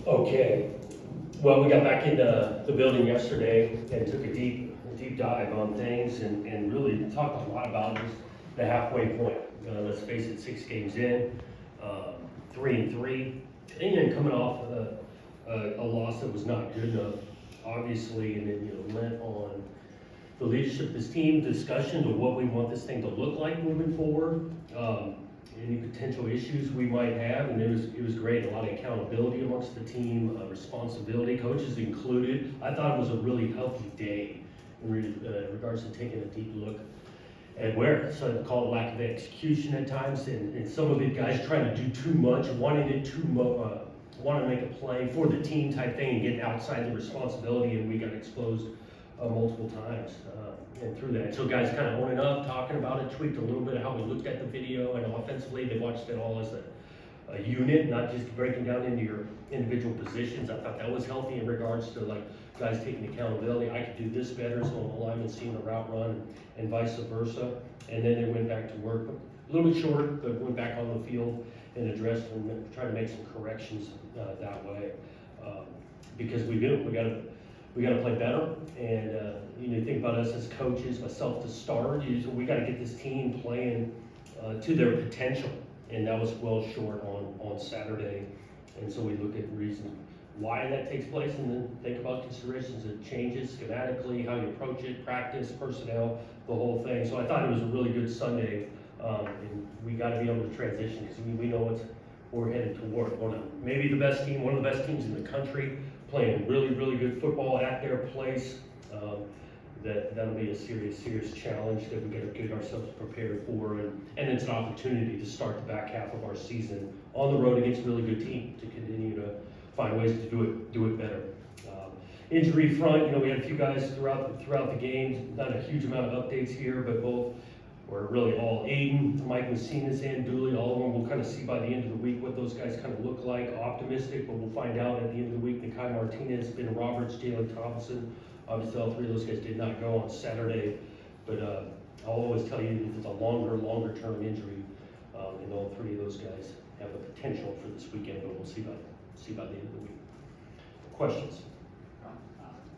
Okay, well, we got back into the building yesterday and took a deep dive on things and really talked a lot about just the halfway point. Let's face it, 6 games in, 3-3, and then coming off a loss that was not good enough, obviously, and then, lent on the leadership of this team, discussion of what we want this thing to look like moving forward. Any potential issues we might have, and it was great. A lot of accountability amongst the team, responsibility, coaches included. I thought it was a really healthy day in regards to taking a deep look at where some call it lack of execution at times, and some of it guys trying to do too much, wanting to make a play for the team type thing and get outside the responsibility, and we got exposed multiple times and through that. So guys kind of owning up, talking about it, tweaked a little bit of how we looked at the video, and offensively they watched it all as a unit, not just breaking down into your individual positions. I thought that was healthy in regards to like guys taking accountability. I could do this better, so the lineman seeing a route run and vice versa. And then they went back to work, a little bit short, but went back on the field and addressed and tried to make some corrections that way. Because we got to play better, and you think about us as coaches, myself to start, we got to get this team playing to their potential, and that was well short on Saturday. And so we look at reasons why that takes place, and then think about considerations of changes schematically, how you approach it, practice, personnel, the whole thing. So I thought it was a really good Sunday, and we got to be able to transition because we know we're headed toward maybe the best team, one of the best teams in the country, playing really good football at their place. That'll be a serious challenge that we got to get ourselves prepared for, and it's an opportunity to start the back half of our season on the road against a really good team to continue to find ways to do it better. Injury front, we had a few guys throughout the games, not a huge amount of updates here, but both were really all Aiden, Mike Messina's in, Dooley, all of them. We'll kind of see by the end of the week what those guys kind of look like. Optimistic, but we'll find out at the end of the week. Nikai Martinez, Ben Roberts, Jalen Thompson. Obviously, all 3 of those guys did not go on Saturday, but I'll always tell you if it's a longer term injury, and all 3 of those guys have the potential for this weekend, but we'll see by the end of the week. Questions?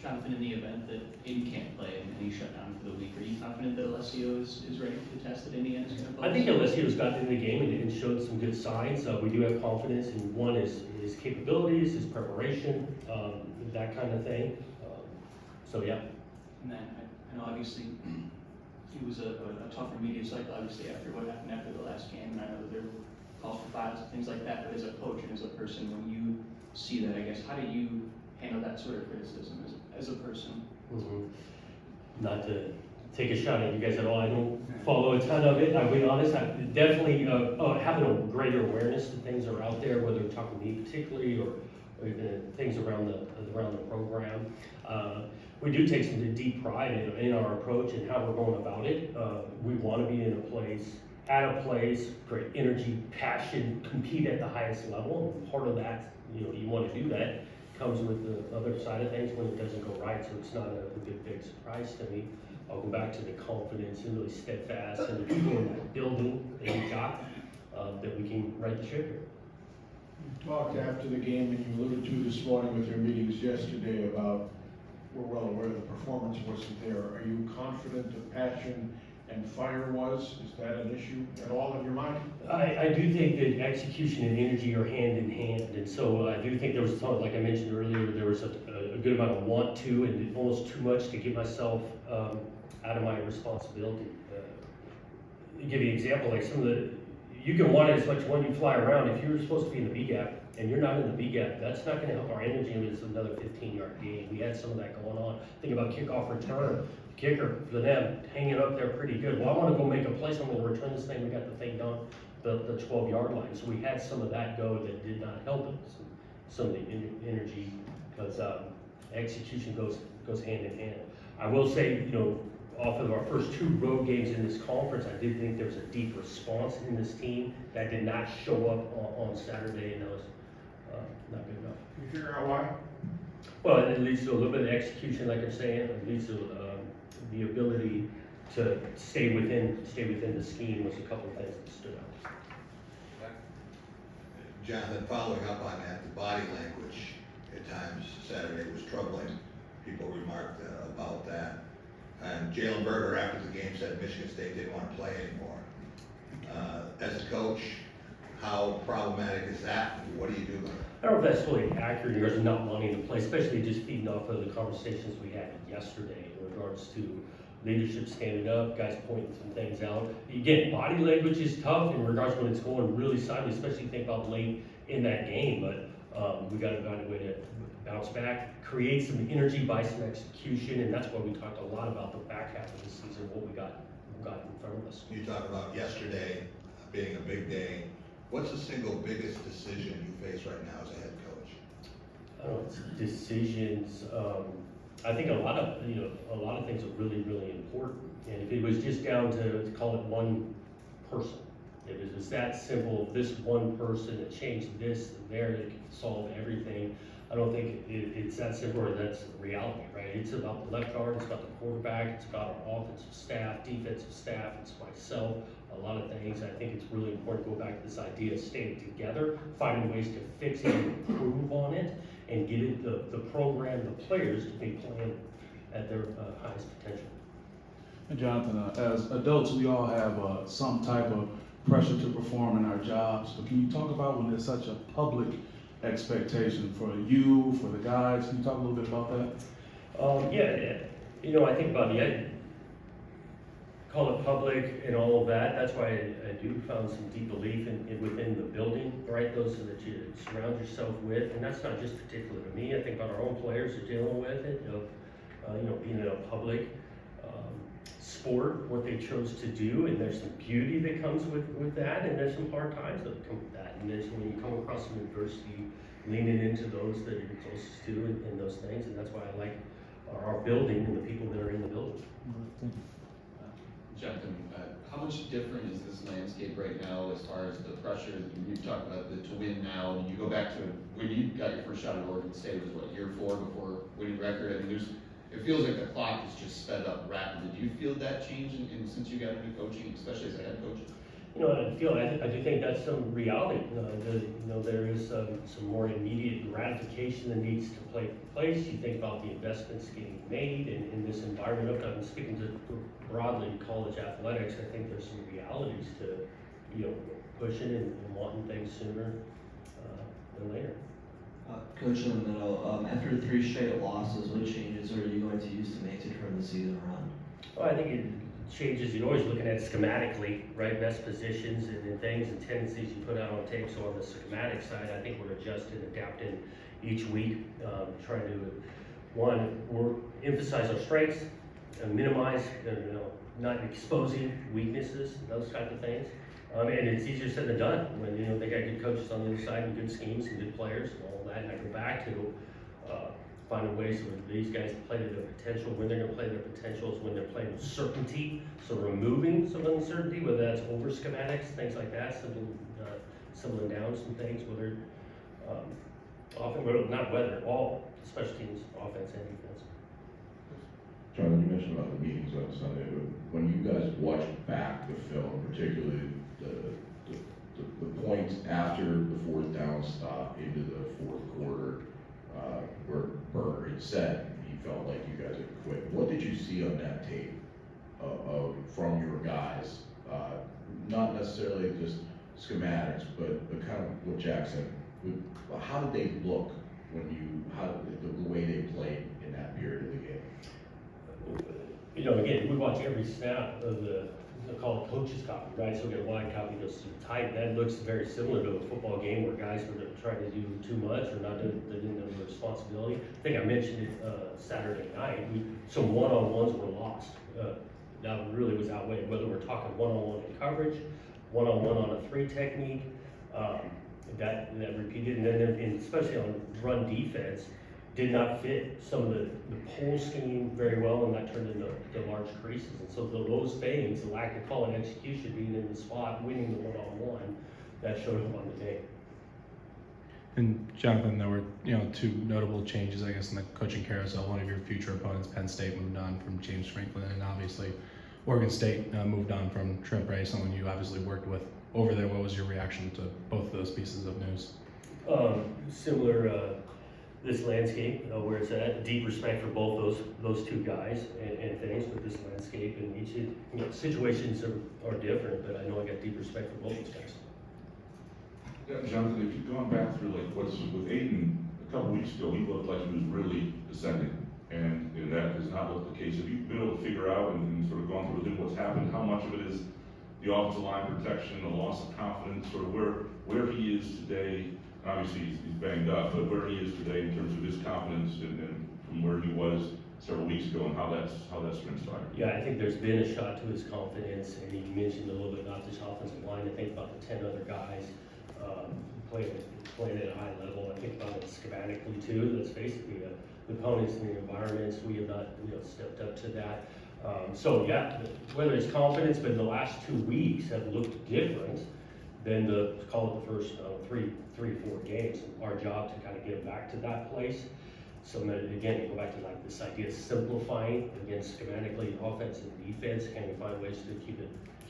Jonathan, in the event that Indy can't play and he's shut down for the week, are you confident that Alessio is ready to test at Indiana? I think Alessio's gotten into the game and showed some good signs. We do have confidence in one is his capabilities, his preparation, that kind of thing. So yeah. And then I know obviously it was a tougher media cycle obviously after what happened after the last game, and I know that there were calls for fouls and things like that. But as a coach and as a person, when you see that, I guess how do you handle that sort of criticism as a person? Mm-hmm. Not to take a shot at you guys at all, I don't follow a ton of it. I'll be honest, I definitely having a greater awareness that things are out there, whether you're talking to me particularly or even things around the program. We do take some deep pride in our approach and how we're going about it. We want to be at a place, great energy, passion, compete at the highest level. And part of that, you want to do that, comes with the other side of things when it doesn't go right, so it's not a big surprise to me. I'll go back to the confidence and really steadfast and the people in that building that we got, that we can right the ship here. You talked after the game, and you alluded to this morning with your meetings yesterday about we're well aware the performance wasn't there. Are you confident the passion and fire was? Is that an issue at all in your mind? I do think that execution and energy are hand in hand, and so I do think there was some, like I mentioned earlier, there was a good amount of want to and almost too much to get myself out of my responsibility. To give you an example, like you can want it as much when you fly around. If you're supposed to be in the B gap and you're not in the B gap, that's not going to help our energy. It's another 15-yard game. We had some of that going on. Think about kickoff return. Kicker for them hanging up there pretty good. Well, I want to go make a play. So I'm going to return this thing. We got the thing done, the 12-yard line. So we had some of that go that did not help us. Some of the energy, because execution goes hand in hand. I will say, off of our first 2 road games in this conference, I did think there was a deep response in this team that did not show up on Saturday, and that was not good enough. Can you figure out why? Well, it leads to a little bit of execution, like I'm saying. It leads to the ability to stay within the scheme was a couple of things that stood out. Jonathan, following up on that, the body language at times Saturday was troubling. People remarked about that. And Jalen Berger after the game said Michigan State didn't want to play anymore. As a coach, how problematic is that? What do you do about it? I don't know if that's really accurate in regards to not wanting to play, especially just feeding off of the conversations we had yesterday in regards to leadership standing up, guys pointing some things out. Again, body language is tough in regards when it's going really sideways, especially think about late in that game, but we got to find a way to bounce back, create some energy by some execution, and that's why we talked a lot about the back half of the season, what we got in front of us. You talk about yesterday being a big day. What's the single biggest decision you face right now as a head coach? It's decisions. I think a lot of things are really, really important. And if it was just down to call it one person, if it was that simple, this one person that changed this and there that could solve everything, I don't think it's that simple or that's reality, right? It's about the left guard, it's about the quarterback, it's about our offensive staff, defensive staff, it's myself, a lot of things. I think it's really important to go back to this idea of staying together, finding ways to fix it, improve on it, and get it, the program, the players to be playing at their highest potential. And Jonathan, as adults, we all have some type of pressure to perform in our jobs, but can you talk about when there's such a public expectation for you, for the guys? Can you talk a little bit about that? Yeah, I think about call it public and all of that. That's why I do found some deep belief in within the building, right? Those that you surround yourself with, and that's not just particular to me. I think about our own players are dealing with it, being in a public sport, what they chose to do, and there's some beauty that comes with that, and there's some hard times that come with that, and there's when you come across some adversity, leaning into those that you're closest to and those things, and that's why I like our building and the people that are in the building. Jonathan, how much different is this landscape right now as far as the pressure? You talked about to win now, and you go back to when you got your first shot at Oregon State, it was what, year 4 before winning record? I mean, it feels like the clock is just sped up rapidly. Do you feel that change since you got into coaching, especially as a head coach? I do think that's some reality. There is some more immediate gratification that needs to take place. You think about the investments getting made in this environment. I'm speaking to broadly college athletics. I think there's some realities to pushing and wanting things sooner than later. Coach in the middle, after 3 straight losses, what changes are you going to use to make to turn the season around? Well, I think it changes. You're always looking at schematically, right? Best positions and things and tendencies you put out on tape. So on the schematic side, I think we're adjusting, adapting each week, trying to, we're emphasize our strengths and minimize, not exposing weaknesses, those type of things. And it's easier said than done when, they got good coaches on the other side and good schemes and good players and all that. And I go back to finding ways so when these guys play to their potential, when they're going to play their potential is when they're playing with certainty. So removing some uncertainty, whether that's over schematics, things like that, similar down some things, whether all special teams, offense and defense. John, you mentioned about the meetings on Sunday, but when you guys watched back the film, particularly the points after the 4th down stop into the 4th quarter, where Berger had said he felt like you guys had quit. What did you see on that tape from your guys? Not necessarily just schematics, but kind of what Jack said. How did they look the way they played in that period of the game? Again, we watch every snap of they call it coach's copy, right? So we get a wide copy goes through tight. That looks very similar to a football game where guys were trying to do too much or not doing, they didn't know their responsibility. I think I mentioned it Saturday night. Some one-on-ones were lost. That really was outweighed, whether we're talking one-on-one in coverage, one-on-one on a 3 technique, that repeated, and then especially on run defense, did not fit some of the pull scheme very well, and that turned into large creases. And so those things, the lack of call and execution, being in the spot, winning the one-on-one, that showed up on the day. And Jonathan, there were 2 notable changes, I guess, in the coaching carousel. One of your future opponents, Penn State, moved on from James Franklin, and obviously Oregon State moved on from Trent Bray, someone you obviously worked with over there. What was your reaction to both of those pieces of news? similar, this landscape, where it's at, deep respect for both those two guys and things with this landscape, and each, you know, situations are different, but I know I got deep respect for both those guys. Yeah, Jonathan, if you've gone back through like what's with Aiden, a couple weeks ago, he looked like he was really ascending. And that has not looked the case. Have you been able to figure out and sort of gone through with him what's happened? How much of it is the offensive line protection, the loss of confidence, sort of where he is today? Obviously, he's banged up, but where he is today in terms of his confidence and from where he was several weeks ago and how that's transpired? Yeah, I think there's been a shot to his confidence, and he mentioned a little bit not just offensive line. I think about the 10 other guys playing at a high level. I think about it schematically too. Let's face it, the opponents and the environments, we have not, you know, stepped up to that. So yeah, whether it's confidence, but the last 2 weeks have looked different than call it the first three, 4 games. Our job to kind of get back to that place. So then again, you go back to like this idea of simplifying, again, schematically, offense and defense. Can we find ways to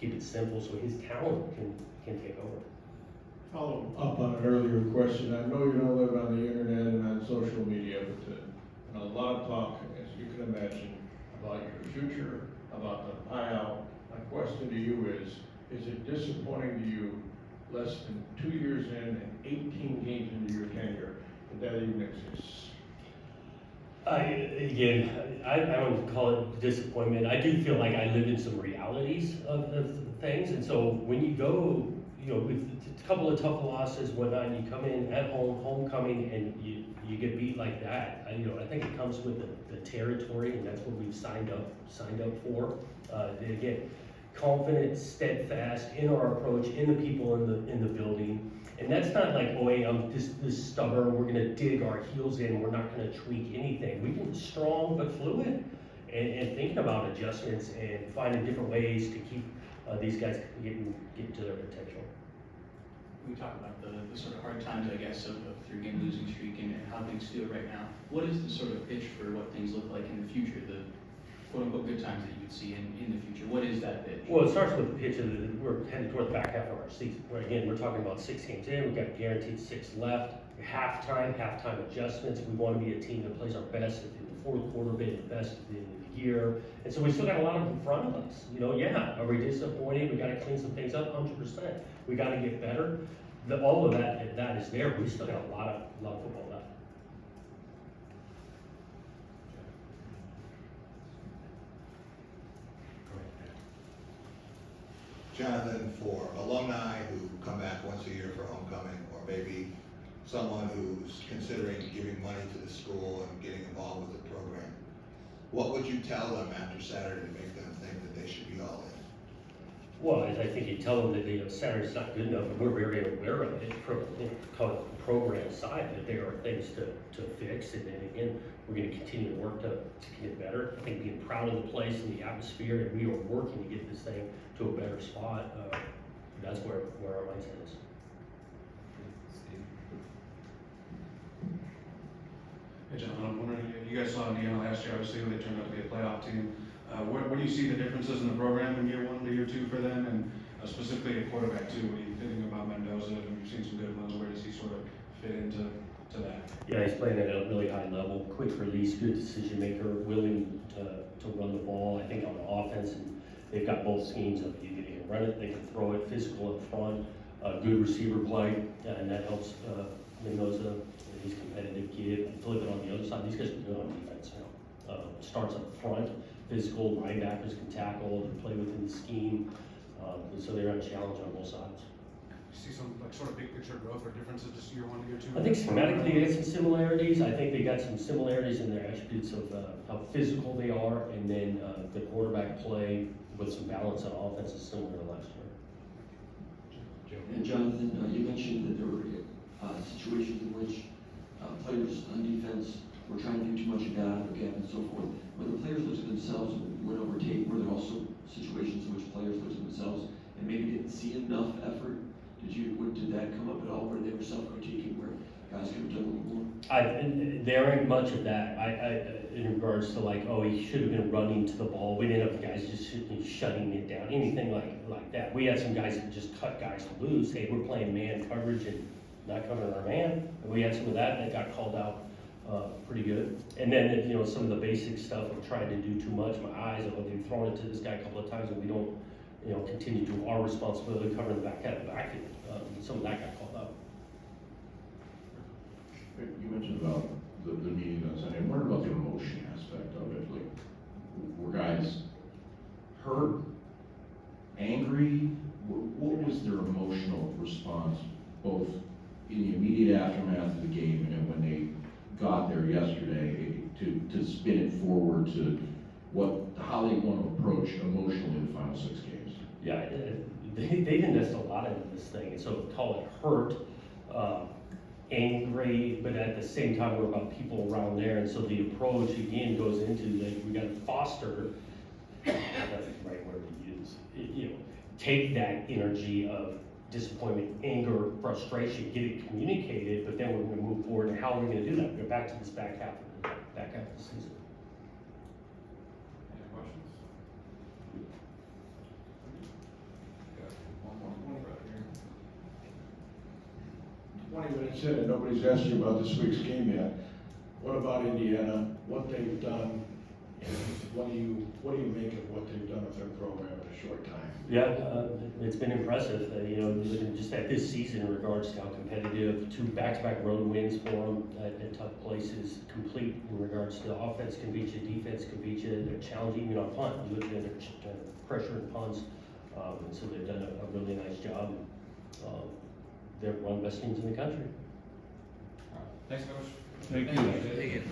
keep it simple so his talent can take over? Follow up on an earlier question. I know you don't live on the internet and on social media, but a lot of talk, as you can imagine, about your future, about the buyout. My question to you is it disappointing to you, less than 2 years in and 18 games into your tenure, that even exists? I wouldn't call it disappointment. I do feel like I live in some realities of things, and so when you go, you know, with a couple of tough losses, whatnot, you come in at homecoming, and you get beat like that. I think it comes with the territory, and that's what we've signed up for. Again, confident, steadfast in our approach, in the people in the building. And that's not like, oh, hey, I'm this stubborn, we're gonna dig our heels in, we're not gonna tweak anything. We can be strong but fluid, and thinking about adjustments and finding different ways to keep these guys getting to their potential. We talk about the sort of hard times, I guess, of a 3-game losing streak and how things feel right now. What is the sort of pitch for what things look like in the future, the quote-unquote good times that you would see in the future? What is that pitch? Well, it starts with the pitch of we're heading toward the back half of our season. Again, we're talking about 6 games in, we've got guaranteed 6 left. Halftime adjustments. We want to be a team that plays our best in the fourth quarter, being the best at the end of the year. And so we still got a lot in front of us. Are we disappointed? We got to clean some things up, 100%. We got to get better. All of that is there. We still got a lot of football left. Jonathan, for alumni who come back once a year for homecoming, or maybe someone who's considering giving money to the school and getting involved with the program, what would you tell them after Saturday to make them think that they should be all in? Well, I think you tell them that Saturday's not good enough, and we're very aware of it, call it the program side, that there are things to fix, and then again, we're going to continue to work to get better. I think being proud of the place and the atmosphere, and we are working to get this thing to a better spot, that's where our mindset is. Hey, John, I'm wondering, you guys saw Indiana last year, obviously, they turned out to be a playoff team. Where do you see the differences in the program in year 1 to year 2 for them, and specifically at quarterback too? What are you thinking about Mendoza? And you've seen some good ones. Where does he sort of fit into that? Yeah, he's playing at a really high level, quick release, good decision maker, willing to run the ball. I think on the offense, and they've got both schemes of either they can run it, they can throw it, physical up front, good receiver play, and that helps Mendoza. He's competitive kid. Flip it on the other side. These guys are good on defense now. Starts up front, physical, linebackers can tackle, they play within the scheme, so they're on challenge on both sides. You see some sort of big picture growth or differences just year 1 to year 2? I think schematically they got some similarities. I think they got some similarities in their attributes of how physical they are, and then the quarterback play with some balance on offense is similar to last year. And Jonathan, you mentioned that there were situations in which players on defense were trying to do too much of that out of the gap and so forth. When the players looked at themselves and went over tape, were there also situations in which players looked at themselves and maybe didn't see enough effort? Did that come up at all where they were self-critiquing, where guys could have done a little more? There ain't much of that. In regards to like, oh, he should have been running to the ball. We didn't have guys just shutting it down, anything like that. We had some guys that just cut guys loose. Hey, we're playing man coverage, and not covering our man. And we had some of that got called out pretty good. And then, you know, some of the basic stuff of trying to do too much, my eyes, they've thrown it to this guy a couple of times and we don't, you know, continue to do our responsibility covering the back end. Some of that got called out. You mentioned about the meeting on Sunday. I wondered about the emotion aspect of it. Like, were guys hurt, angry? What was their emotional response, both in the immediate aftermath of the game and then when they got there yesterday, to spin it forward to how they want to approach emotionally the final 6 games? Yeah, they've invested a lot into this thing, and so call it hurt, angry, but at the same time, we're about people around there, and so the approach again goes into that we gotta foster, that's the right word to use, you know, take that energy of disappointment, anger, frustration, get it communicated, but then we're gonna move forward, and how are we gonna do that? We're back to this back half of the season. Any questions? 20 minutes in and nobody's asked you about this week's game yet. What about Indiana, what they've done, and what do you make of what they've done with their program in a short time? Yeah, it's been impressive, you know, looking just at this season in regards to how competitive, 2 back-to-back road wins for them at tough places, complete in regards to offense can beat you, defense can beat you, they're challenging even on punt, you look at their pressure and punts, and so they've done a really nice job. They're one of the best teams in the country. Thanks, Coach. Thank you.